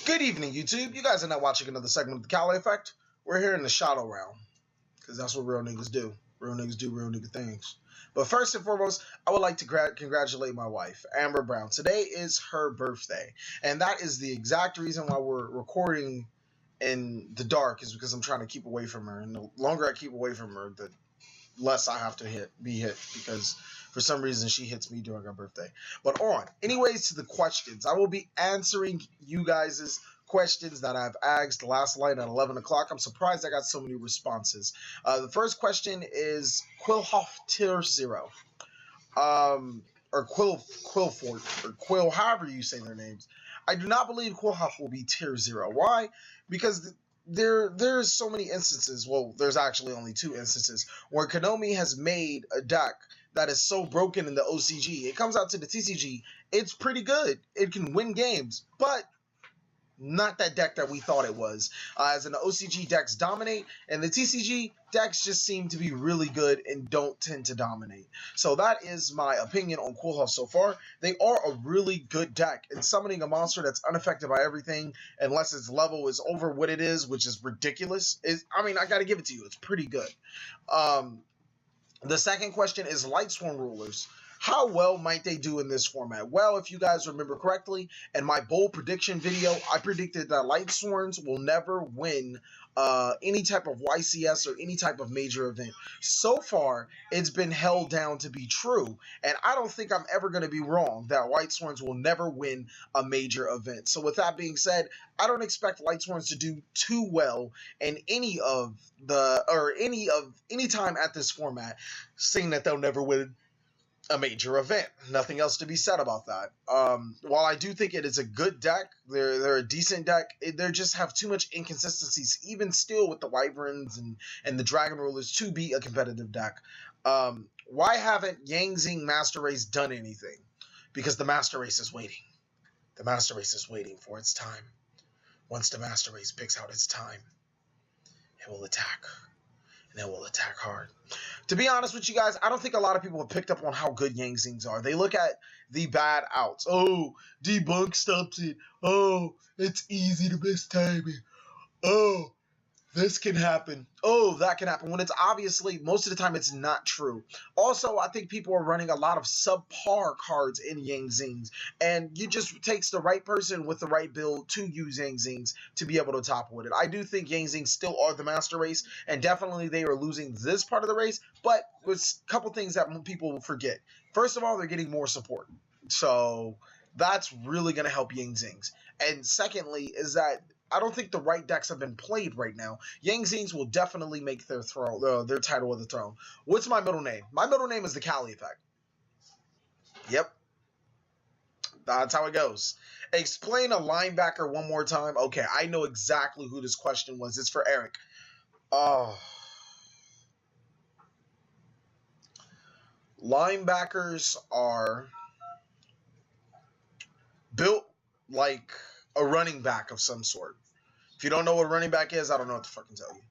Good evening, YouTube. You guys are not watching another segment of the TheCaliEffect. We're here in the shadow realm, because that's what real niggas do. Real niggas do real nigga things. But first and foremost, I would like to congratulate my wife, Amber Brown. Today is her birthday, and that is the exact reason why we're recording in the dark, is because I'm trying to keep away from her. And the longer I keep away from her, the less I have to be hit, because for some reason she hits me during her birthday. But anyways, to the questions. I will be answering you guys' questions that I've asked last night at 11 o'clock. I'm surprised I got so many responses. The first question is Quillhoff Tier 0. Or Quillfort, or Quill, however you say their names. I do not believe Quillhoff will be Tier 0. Why? Because there's so many instances, well, there's actually only 2 instances, where Konami has made a deck that is so broken in the OCG. It comes out to the TCG, it's pretty good. It can win games, but not that deck that we thought it was. As in the OCG decks dominate, and the TCG decks just seem to be really good and don't tend to dominate. So that is my opinion on Quillhoff so far. They are a really good deck, and summoning a monster that's unaffected by everything, unless its level is over what it is, which is ridiculous. I mean, I gotta give it to you, it's pretty good. The second question is Lightsworn Rulers. How well might they do in this format? Well, if you guys remember correctly, in my bold prediction video, I predicted that Lightsworns will never win any type of YCS or any type of major event. So far, it's been held down to be true, and I don't think I'm ever going to be wrong that Lightsworns will never win a major event. So with that being said, I don't expect Lightsworns to do too well in any time at this format, seeing that they'll never win a major event. Nothing else to be said about that. While I do think it is a good deck, they're a decent deck, they just have too much inconsistencies, even still with the Wyverns and the Dragon Rulers, to be a competitive deck. Why haven't Yang Zing Master Race done anything? Because the Master Race is waiting. The Master Race is waiting for its time. Once the Master Race picks out its time, it will attack. And it will attack hard. To be honest with you guys, I don't think a lot of people have picked up on how good Yang Zings are. They look at the bad outs. Oh, debunk stops it. Oh, it's easy to miss timing. Oh, this can happen. Oh, that can happen. When it's obviously, most of the time, it's not true. Also, I think people are running a lot of subpar cards in Yang Zings, and it just takes the right person with the right build to use Yang Zings to be able to topple with it. I do think Yang Zings still are the master race, and definitely they are losing this part of the race, but there's a couple things that people forget. First of all, they're getting more support. So that's really going to help Yang Zings. And secondly, is that I don't think the right decks have been played right now. Yang Zings will definitely make their title of the throne. What's my middle name? My middle name is TheCaliEffect. Yep. That's how it goes. Explain a linebacker one more time. Okay, I know exactly who this question was. It's for Eric. Linebackers are built like a running back of some sort. If you don't know what a running back is, I don't know what to fucking tell you.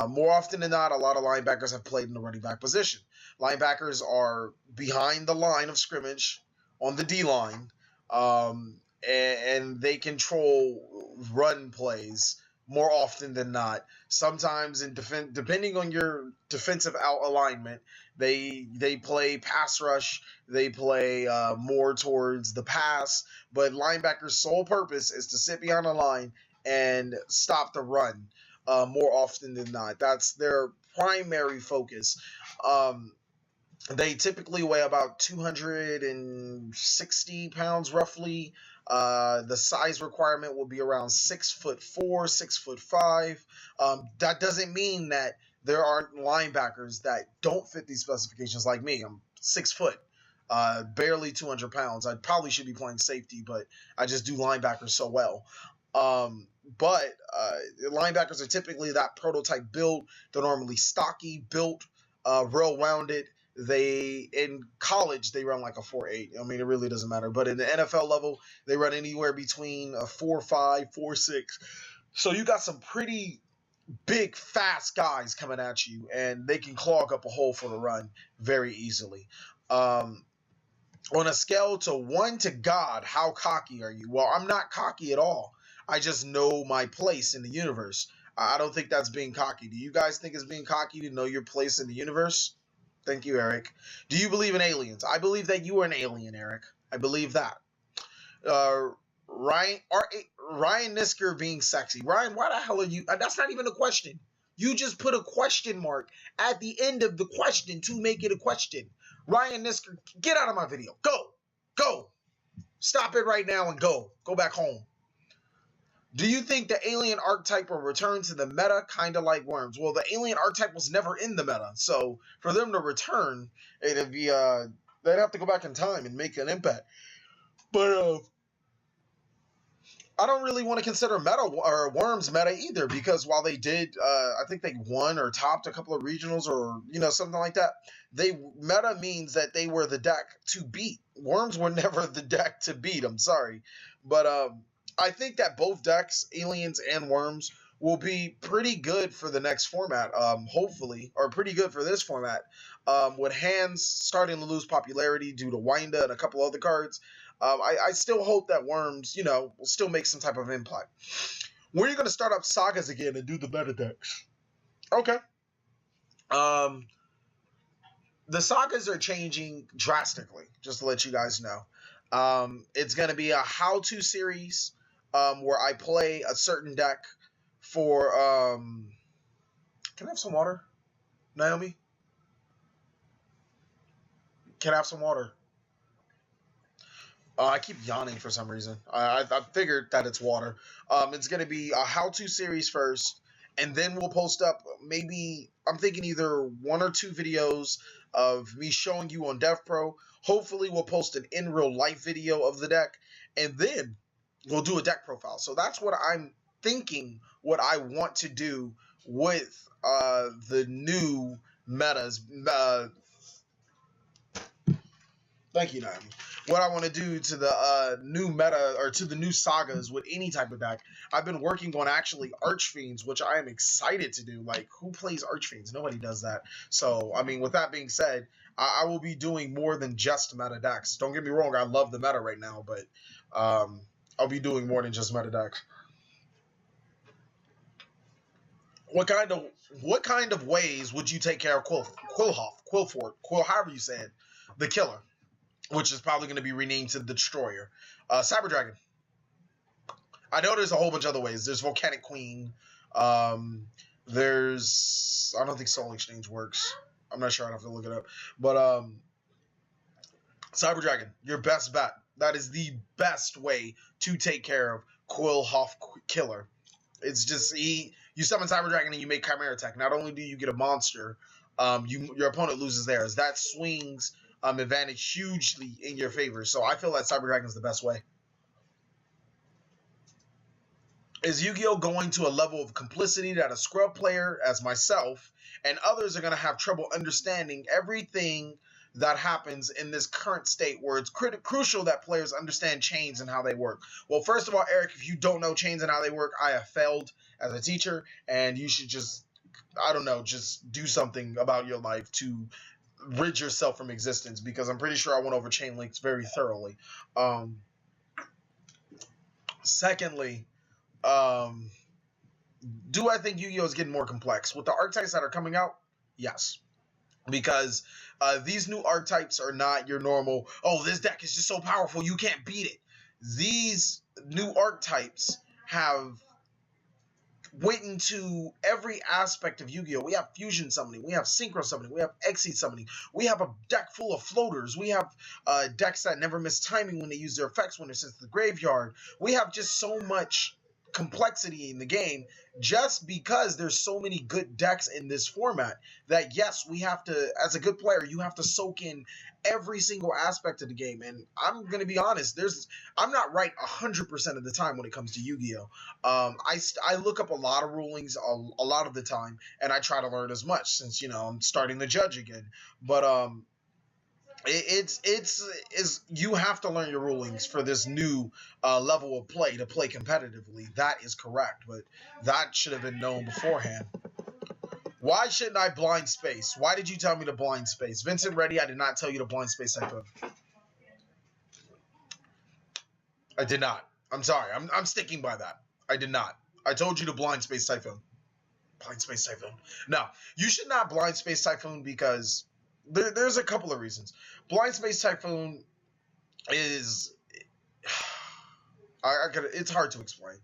More often than not, a lot of linebackers have played in the running back position. Linebackers are behind the line of scrimmage on the D-line, and they control run plays more often than not. Sometimes, depending on your defensive out alignment, they play pass rush. They play more towards the pass. But linebackers' sole purpose is to sit behind the line and stop the run more often than not. That's their primary focus. They typically weigh about 260 pounds roughly. The size requirement will be around 6'4", 6'5". That doesn't mean that there aren't linebackers that don't fit these specifications like me. I'm 6 foot. Barely 200 pounds. I probably should be playing safety, but I just do linebackers so well. But linebackers are typically that prototype build. They're normally stocky, built, well-rounded. In college, they run like a 4.8. I mean, it really doesn't matter. But in the NFL level, they run anywhere between a 4.5, 4.6. So you got some pretty big, fast guys coming at you, and they can clog up a hole for the run very easily. On a scale to 1 to God, how cocky are you? Well, I'm not cocky at all. I just know my place in the universe. I don't think that's being cocky. Do you guys think it's being cocky to know your place in the universe? Thank you, Eric. Do you believe in aliens? I believe that you are an alien, Eric. I believe that. Uh, Ryan Nisker being sexy. Ryan, why the hell are you? That's not even a question. You just put a question mark at the end of the question to make it a question. Ryan Nisker, get out of my video. Go. Go. Stop it right now and go. Go back home. Do you think the alien archetype will return to the meta, kind of like Worms? Well, the alien archetype was never in the meta, so for them to return, it'd be they'd have to go back in time and make an impact. But I don't really want to consider meta or Worms meta either, because while they did, I think they won or topped a couple of regionals or something like that. Meta means that they were the deck to beat. Worms were never the deck to beat. I'm sorry, but I think that both decks, Aliens and Worms, will be pretty good for the next format, hopefully, or pretty good for this format. With hands starting to lose popularity due to Winda and a couple other cards, I still hope that Worms, will still make some type of impact. When are you going to start up Sagas again and do the meta decks? Okay. The Sagas are changing drastically, just to let you guys know. It's going to be a how-to series where I play a certain deck for... Can I have some water, Naomi? Can I have some water? I keep yawning for some reason. I figured that it's water. It's going to be a how-to series first, and then we'll post up maybe, I'm thinking either 1 or 2 videos of me showing you on DevPro. Hopefully we'll post an in real life video of the deck, and then we'll do a deck profile. So that's what I'm thinking, what I want to do with the new metas. Thank you, Naomi. What I want to do to the new meta, or to the new sagas with any type of deck. I've been working on actually Archfiends, which I am excited to do. Like, who plays Archfiends? Nobody does that. So, I mean, with that being said, I will be doing more than just meta decks. Don't get me wrong, I love the meta right now, but I'll be doing more than just meta decks. What kind of ways would you take care of Quillfort, however you say it, the killer, which is probably going to be renamed to the Destroyer. Cyber Dragon. I know there's a whole bunch of other ways. There's Volcanic Queen. There's... I don't think Soul Exchange works. I'm not sure. I'd have to look it up. But Cyber Dragon, your best bet. That is the best way to take care of Quillhoff Killer. It's just... You summon Cyber Dragon and you make Chimera attack. Not only do you get a monster, your opponent loses theirs. That swings... advantage hugely in your favor. So I feel that Cyber Dragon is the best way. Is Yu-Gi-Oh! Going to a level of complicity that a scrub player, as myself, and others are going to have trouble understanding everything that happens in this current state, where it's crucial that players understand chains and how they work? Well, first of all, Eric, if you don't know chains and how they work, I have failed as a teacher, and you should just, I don't know, just do something about your life to rid yourself from existence, because I'm pretty sure I went over chain links very thoroughly. Secondly, do I think Yu-Gi-Oh! Is getting more complex? With the archetypes that are coming out, yes. Because these new archetypes are not your normal, oh, this deck is just so powerful, you can't beat it. These new archetypes have went into every aspect of Yu-Gi-Oh! We have fusion summoning, we have synchro summoning, we have exceed summoning, we have a deck full of floaters, we have decks that never miss timing when they use their effects when they're sent to the graveyard. We have just so much complexity in the game, just because there's so many good decks in this format, that yes, we have to, as a good player, you have to soak in every single aspect of the game. And I'm going to be honest, I'm not right 100% of the time when it comes to Yu-Gi-Oh! I look up a lot of rulings a lot of the time, and I try to learn as much, since, I'm starting to judge again. But you have to learn your rulings for this new level of play to play competitively. That is correct, but that should have been known beforehand. Why shouldn't I blind space? Why did you tell me to blind space? Vincent Reddy, I did not tell you to blind space Typo. I did not. I'm sorry. I'm sticking by that. I did not. I told you to blind Space Typhoon. Blind Space Typhoon. No, you should not blind Space Typhoon because there's a couple of reasons. Blind Space Typhoon is... it's hard to explain.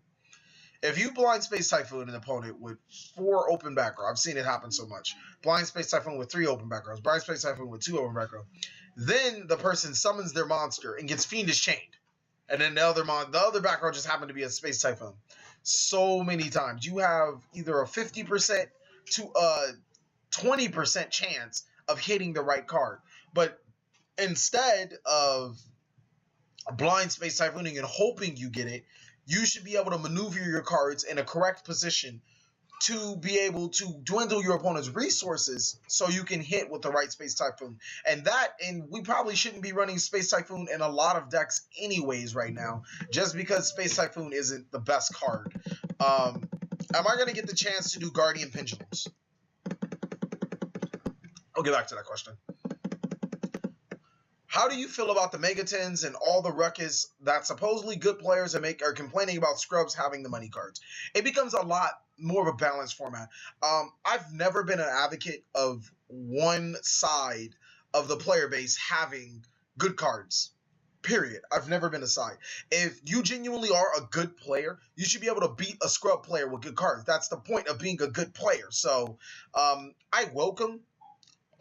If you blind Space Typhoon an opponent with 4 open back row, I've seen it happen so much. Blind Space Typhoon with 3 open back rows, blind Space Typhoon with 2 open back row. Then the person summons their monster and gets Fiendish Chained. And then the other back row just happened to be a Space Typhoon. So many times. You have either a 50% to a 20% chance of hitting the right card. But instead of blind Space Typhooning and hoping you get it, you should be able to maneuver your cards in a correct position to be able to dwindle your opponent's resources so you can hit with the right Space Typhoon. And we probably shouldn't be running Space Typhoon in a lot of decks anyways right now, just because Space Typhoon isn't the best card. Am I going to get the chance to do Guardian Pendulums? I'll get back to that question. How do you feel about the Megatons and all the ruckus that supposedly good players are complaining about scrubs having the money cards? It becomes a lot more of a balanced format. I've never been an advocate of one side of the player base having good cards. Period. I've never been a side. If you genuinely are a good player, you should be able to beat a scrub player with good cards. That's the point of being a good player. So I welcome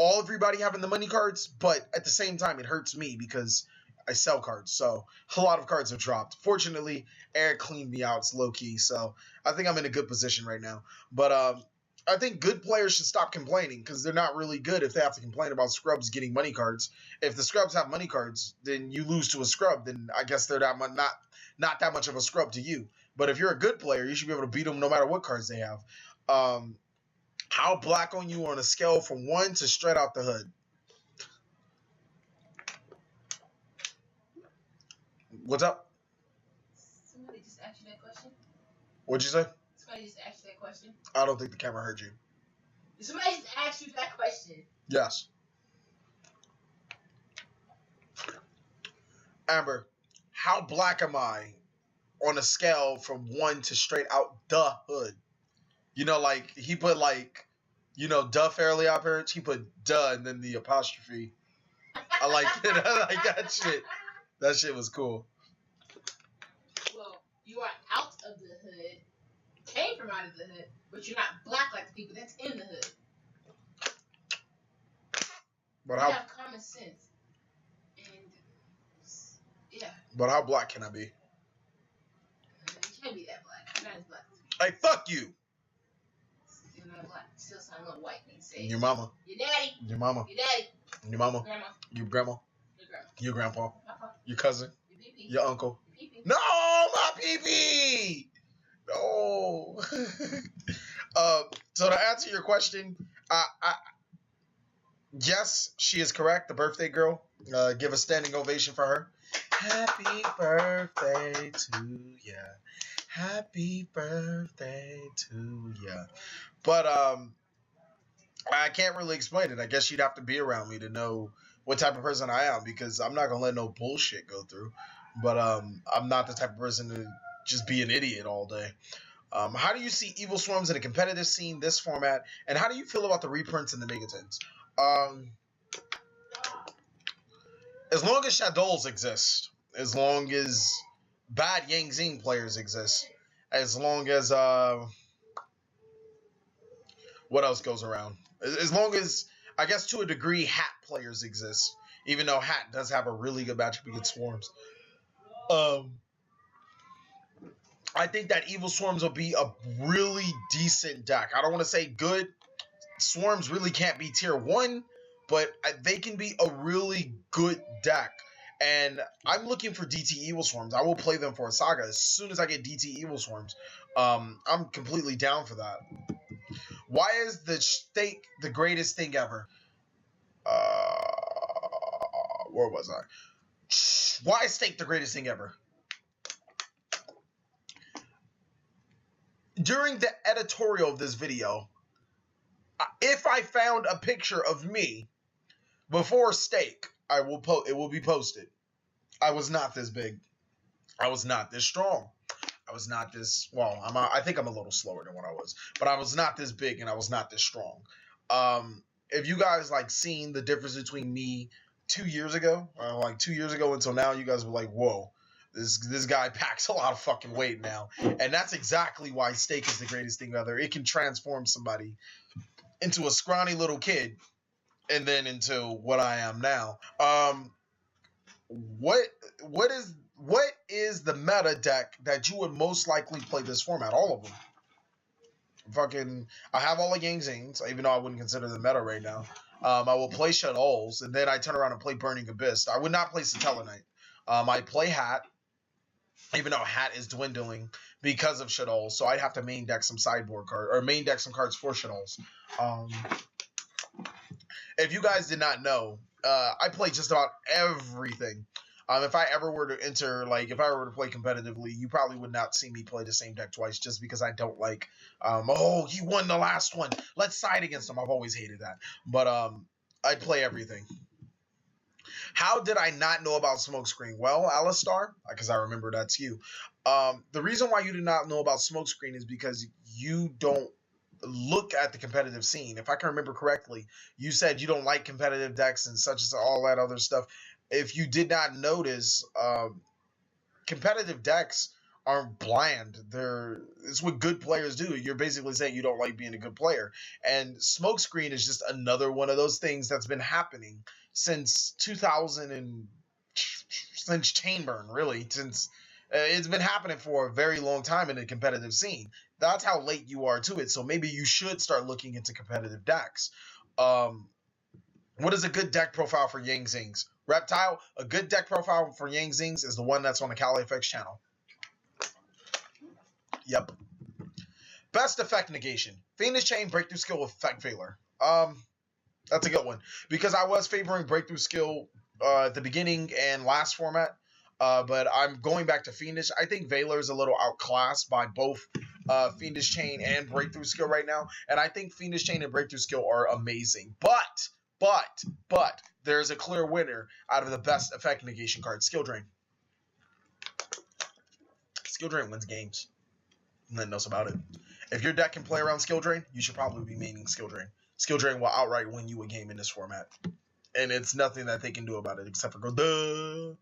everybody having the money cards, but at the same time, it hurts me because I sell cards, so a lot of cards have dropped. Fortunately, Eric cleaned me out. It's low-key, so I think I'm in a good position right now. But I think good players should stop complaining because they're not really good if they have to complain about scrubs getting money cards. If the scrubs have money cards, then you lose to a scrub, then I guess they're not that much of a scrub to you. But if you're a good player, you should be able to beat them no matter what cards they have. How black on you on a scale from 1 to straight out the hood? What's up? Somebody just asked you that question. What'd you say? Somebody just asked you that question. I don't think the camera heard you. Somebody just asked you that question. Yes. Amber, how black am I on a scale from 1 to straight out the hood? You know, like, he put, like, you know, duh Fairly Odd Parents? He put duh and then the apostrophe. I like it. I like that shit. That shit was cool. Well, you are out of the hood, came from out of the hood, but you're not black like the people that's in the hood. But you how have common sense. And, yeah. But how black can I be? You can't be that black. You're not as black as me. Hey, fuck you! You're not black. You still sound a little white when you say Your mama. Your daddy. Your mama. Your daddy. Your mama. Grandma. Your grandma. Your grandma. Your grandpa. Papa. Your cousin. Your pee-pee. Your uncle. Your pee-pee. No, my pee-pee! No. So to answer your question, yes, she is correct. The birthday girl. Give a standing ovation for her. Happy birthday to ya. Happy birthday to ya. But I can't really explain it. I guess you'd have to be around me to know what type of person I am, because I'm not gonna let no bullshit go through. But I'm not the type of person to just be an idiot all day. How do you see Evil Swarms in a competitive scene, this format, and how do you feel about the reprints and the Megatons? As long as Shadows exist, as long as bad Yang Zing players exist, as long as what else goes around? As long as, I guess to a degree, Hat players exist, even though Hat does have a really good matchup against Swarms. I think that Evil Swarms will be a really decent deck. I don't want to say good. Swarms really can't be tier 1, but they can be a really good deck. And I'm looking for DT Evil Swarms. I will play them for a saga as soon as I get DT Evil Swarms. I'm completely down for that. Why is the stake the greatest thing ever? Where was I? Why is stake the greatest thing ever? During the editorial of this video, if I found a picture of me before stake, it will be posted. I was not this big. I was not this strong. I was not this, well, I think I'm a little slower than what I was, but I was not this big and I was not this strong. If you guys like seen the difference between me 2 years ago, like 2 years ago until now, you guys were like, whoa, this guy packs a lot of fucking weight now. And that's exactly why steak is the greatest thing ever. It can transform somebody into a scrawny little kid and then into what I am now. What what is the meta deck that you would most likely play this format? All of them. Fucking, I have all the Yang Zings, even though I wouldn't consider them meta right now. I will play Shadows, and then I turn around and play Burning Abyss. I would not play Satella Knight. I play Hat, even though Hat is dwindling because of Shadows, so I'd have to main deck some sideboard card or main deck some cards for Shadows. If you guys did not know, I play just about everything. If I ever were to enter, like, if I were to play competitively, you probably would not see me play the same deck twice just because I don't like, oh, he won the last one, let's side against him. I've always hated that. But I'd play everything. How did I not know about Smokescreen? Well, Alistar, because I remember that's you. The reason why you did not know about Smokescreen is because you don't look at the competitive scene. If I can remember correctly, you said you don't like competitive decks and such as all that other stuff. If you did not notice, competitive decks aren't bland. It's what good players do. You're basically saying you don't like being a good player. And Smokescreen is just another one of those things that's been happening since 2000 and since Chainburn, really. Since it's been happening for a very long time in the competitive scene. That's how late you are to it. So maybe you should start looking into competitive decks. What is a good deck profile for Yang Zings? Reptile, a good deck profile for Yang Zings is the one that's on the TheCaliEffect channel. Yep. Best effect negation. Fiendish Chain, Breakthrough Skill, Effect Veiler. That's a good one. Because I was favoring Breakthrough Skill at the beginning and last format. But I'm going back to Fiendish. I think Veiler is a little outclassed by both Fiendish Chain and Breakthrough Skill right now. And I think Fiendish Chain and Breakthrough Skill are amazing. But there's a clear winner out of the best effect negation card, Skill Drain. Skill Drain wins games. Nothing else about it. If your deck can play around Skill Drain, you should probably be maining Skill Drain. Skill Drain will outright win you a game in this format. And it's nothing that they can do about it except for go, duh.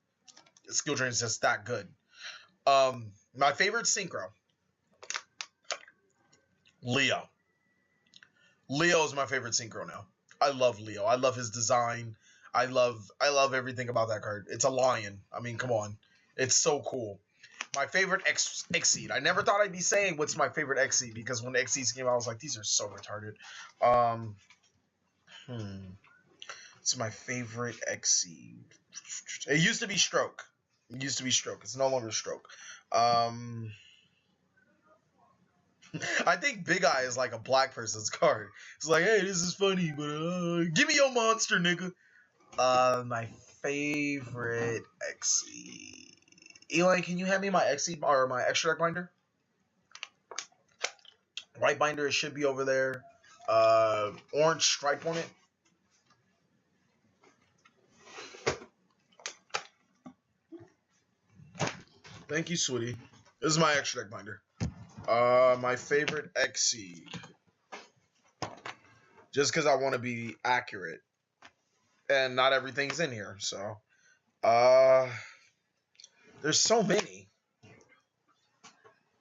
Skill Drain is just that good. My favorite Synchro. Leo. Leo is my favorite Synchro now. I love Leo. I love his design. I love everything about that card. It's a lion. I mean, come on. It's so cool. My favorite Xseed. I never thought I'd be saying what's my favorite Xseed because when Xseeds came out, I was like, these are so retarded. It's my favorite Xseed. It used to be Stroke. It's no longer Stroke. I think Big Eye is like a black person's card. It's like, hey, this is funny, but give me your monster, nigga. My favorite Xseed. Eli, can you hand me my Xseed or my extra deck binder? White binder, it should be over there. Orange stripe on it. Thank you, sweetie. This is my extra deck binder. My favorite Xseed. Just because I want to be accurate. And not everything's in here, so. There's so many.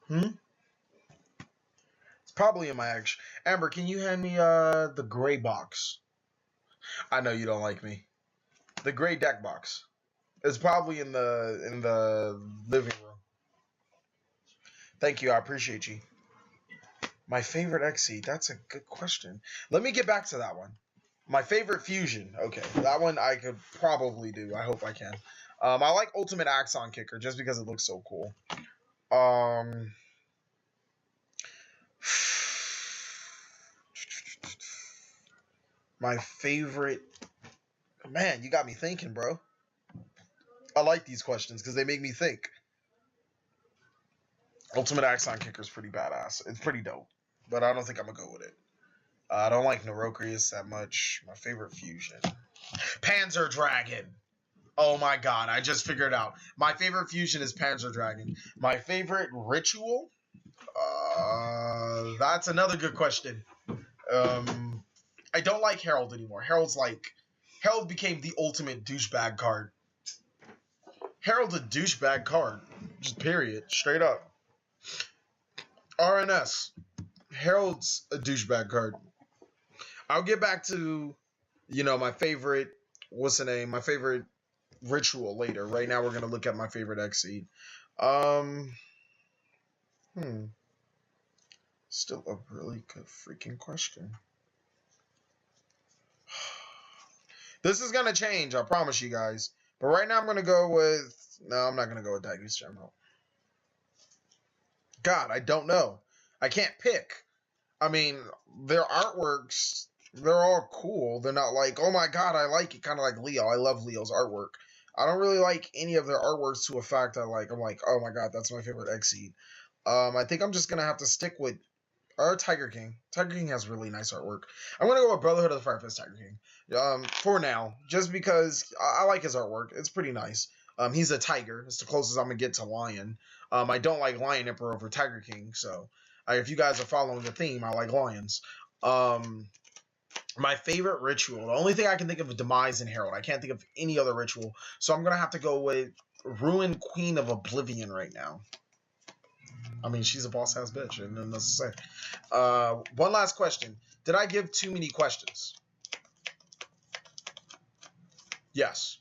It's probably in my extra. Amber, can you hand me the gray box? I know you don't like me. The gray deck box. It's probably in the living room. Thank you, I appreciate you. My favorite Xseed, that's a good question. Let me get back to that one. My favorite fusion. Okay, that one I could probably do. I hope I can. I like Ultimate Axon Kicker just because it looks so cool. My favorite... Man, you got me thinking, bro. I like these questions because they make me think. Ultimate Axon Kicker is pretty badass. It's pretty dope. But I don't think I'm going to go with it. I don't like Neurocrius that much. My favorite fusion. Panzer Dragon. Oh my god, I just figured it out. My favorite fusion is Panzer Dragon. My favorite ritual? That's another good question. I don't like Herald anymore. Herald became the ultimate douchebag card. Herald's a douchebag card. Just period. Straight up. RNS. Herald's a douchebag card. I'll get back to, my favorite, what's the name? My favorite ritual later. Right now we're going to look at my favorite Xseed. Um, Still a really good freaking question. This is going to change, I promise you guys. But right now I'm going to go with... No, I'm not going to go with Daggoo's General. God, I don't know. I can't pick. I mean, their artworks, they're all cool. They're not like, oh my god, I like it. Kind of like Leo. I love Leo's artwork. I don't really like any of their artworks to a fact I like. I'm like, oh my god, that's my favorite Xseed. I think I'm just going to have to stick with Tiger King. Tiger King has really nice artwork. I'm going to go with Brotherhood of the Fire Fist Tiger King. For now, just because I like his artwork. It's pretty nice. He's a tiger. It's the closest I'm going to get to lion. I don't like Lion Emperor over Tiger King, so if you guys are following the theme, I like lions. My favorite ritual, the only thing I can think of is Demise and Herald. I can't think of any other ritual, so I'm going to have to go with Ruin Queen of Oblivion right now. I mean, she's a boss-ass bitch, and nothing else to say. One last question. Did I give too many questions? Yes.